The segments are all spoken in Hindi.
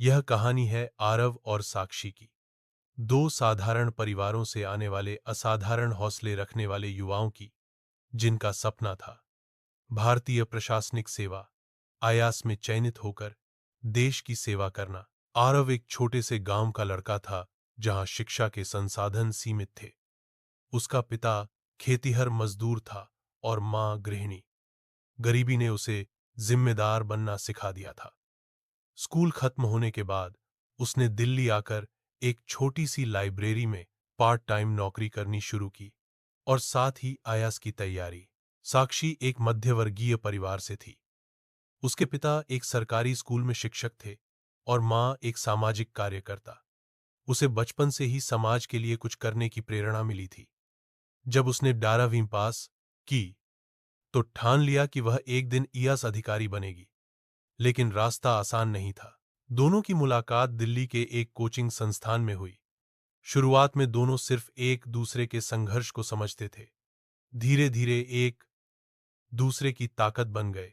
यह कहानी है आरव और साक्षी की। दो साधारण परिवारों से आने वाले असाधारण हौसले रखने वाले युवाओं की, जिनका सपना था भारतीय प्रशासनिक सेवा, आईएएस में चयनित होकर देश की सेवा करना। आरव एक छोटे से गांव का लड़का था, जहां शिक्षा के संसाधन सीमित थे। उसका पिता खेतीहर मजदूर था और मां गृहिणी। गरीबी ने उसे जिम्मेदार बनना सिखा दिया था। स्कूल खत्म होने के बाद उसने दिल्ली आकर एक छोटी सी लाइब्रेरी में पार्ट टाइम नौकरी करनी शुरू की और साथ ही आईएएस की तैयारी। साक्षी एक मध्यवर्गीय परिवार से थी। उसके पिता एक सरकारी स्कूल में शिक्षक थे और मां एक सामाजिक कार्यकर्ता। उसे बचपन से ही समाज के लिए कुछ करने की प्रेरणा मिली थी। जब उसने 12वीं पास की तो ठान लिया कि वह एक दिन आईएएस अधिकारी बनेगी। लेकिन रास्ता आसान नहीं था। दोनों की मुलाकात दिल्ली के एक कोचिंग संस्थान में हुई। शुरुआत में दोनों सिर्फ एक दूसरे के संघर्ष को समझते थे। धीरे धीरे एक दूसरे की ताकत बन गए।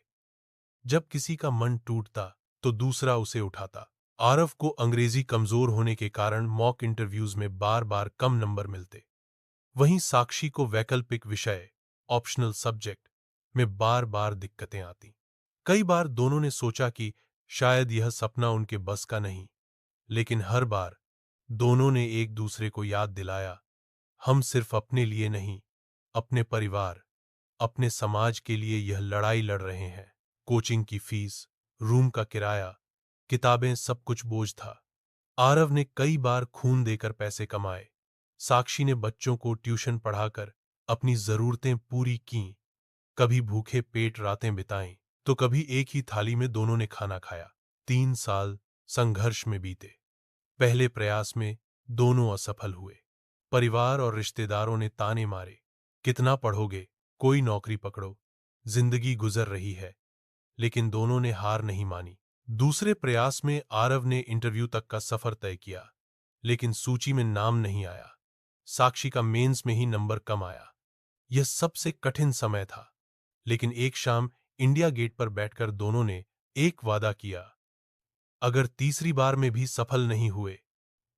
जब किसी का मन टूटता तो दूसरा उसे उठाता। आरव को अंग्रेजी कमजोर होने के कारण मॉक इंटरव्यूज में बार बार कम नंबर मिलते। वहीं साक्षी को वैकल्पिक विषय, ऑप्शनल सब्जेक्ट में बार बार दिक्कतें आती। कई बार दोनों ने सोचा कि शायद यह सपना उनके बस का नहीं, लेकिन हर बार दोनों ने एक दूसरे को याद दिलाया, हम सिर्फ अपने लिए नहीं, अपने परिवार, अपने समाज के लिए यह लड़ाई लड़ रहे हैं। कोचिंग की फीस, रूम का किराया, किताबें, सब कुछ बोझ था। आरव ने कई बार खून देकर पैसे कमाए। साक्षी ने बच्चों को ट्यूशन पढ़ाकर अपनी जरूरतें पूरी कीं। कभी भूखे पेट रातें बिताईं, तो कभी एक ही थाली में दोनों ने खाना खाया। 3 साल संघर्ष में बीते। पहले प्रयास में दोनों असफल हुए। परिवार और रिश्तेदारों ने ताने मारे, कितना पढ़ोगे, कोई नौकरी पकड़ो, जिंदगी गुजर रही है। लेकिन दोनों ने हार नहीं मानी। दूसरे प्रयास में आरव ने इंटरव्यू तक का सफर तय किया, लेकिन सूची में नाम नहीं आया। साक्षी का मेंस में ही नंबर कम आया। यह सबसे कठिन समय था। लेकिन एक शाम इंडिया गेट पर बैठकर दोनों ने एक वादा किया, अगर तीसरी बार में भी सफल नहीं हुए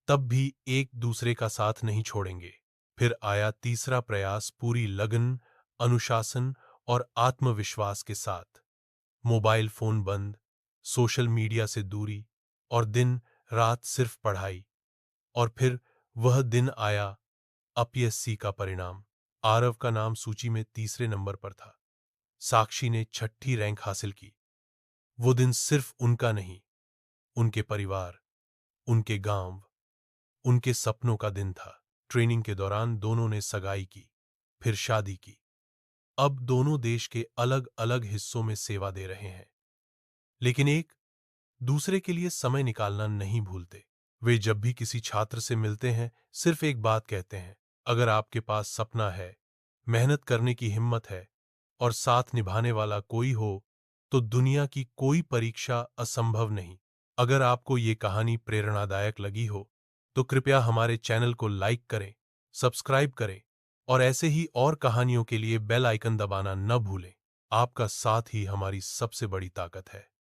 तब भी एक दूसरे का साथ नहीं छोड़ेंगे। फिर आया तीसरा प्रयास, पूरी लगन, अनुशासन और आत्मविश्वास के साथ। मोबाइल फोन बंद, सोशल मीडिया से दूरी और दिन रात सिर्फ पढ़ाई। और फिर वह दिन आया, अपीएससी का परिणाम। आरव का नाम सूची में तीसरे नंबर पर था। साक्षी ने छठी रैंक हासिल की। वो दिन सिर्फ उनका नहीं, उनके परिवार, उनके गांव, उनके सपनों का दिन था। ट्रेनिंग के दौरान दोनों ने सगाई की, फिर शादी की। अब दोनों देश के अलग अलग हिस्सों में सेवा दे रहे हैं, लेकिन एक दूसरे के लिए समय निकालना नहीं भूलते। वे जब भी किसी छात्र से मिलते हैं, सिर्फ एक बात कहते हैं, अगर आपके पास सपना है, मेहनत करने की हिम्मत है और साथ निभाने वाला कोई हो, तो दुनिया की कोई परीक्षा असंभव नहीं। अगर आपको ये कहानी प्रेरणादायक लगी हो, तो कृपया हमारे चैनल को लाइक करें, सब्सक्राइब करें और ऐसे ही और कहानियों के लिए बेल आइकन दबाना न भूलें। आपका साथ ही हमारी सबसे बड़ी ताकत है।